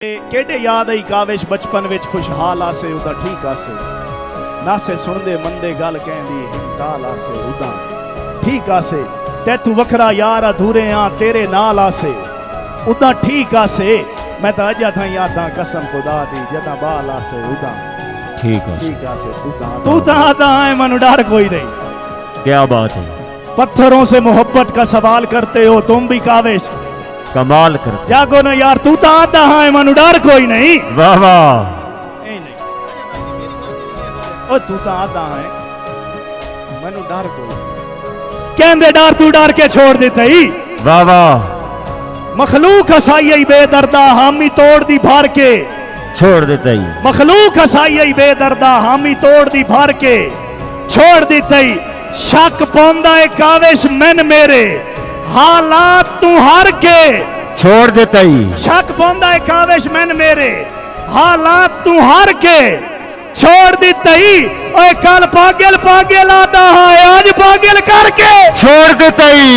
केडे याद आई कावेश बचपन विच खुशहाल आसे उदा ठीक आसे नासे सुनदे मंदे गल कहंदी काल आसे उदा ठीक आसे तैथू वखरा यार अधूरे आ तेरे नाल आसे उदा ठीक आसे मैं तो अजा था यादा कसम खुदा दी जदा बाल आसे उदा ठीक आसे तू ता है मनु डर कोई नहीं। क्या बात है, पत्थरों से मोहब्बत का सवाल करते हो तुम भी कावेश, कमाल करते जागो ना यार तू ता आदा है मनु डर कोई नहीं। वाह वाह, ओ तू ता आदा है मनु डर कोई कहंदे डर तू डर के छोड़ देते ही। वाह वाह, मखलूक हसाई बेदर्दा हामी तोड़ दी भर के छोड़ देते ही। मखलूक हसाई बेदर्दा हामी तोड़ दी भर के छोड़ देते ही। शक पौंदा है कावेश मैन मेरे हालात तू हर के छोड़ देते ही। शक पौंदा है कावेश मैन मेरे हालात तू हर के छोड़ देते ही। ओए कल पागल पागल आदा है आज पागल करके छोड़ देते ही।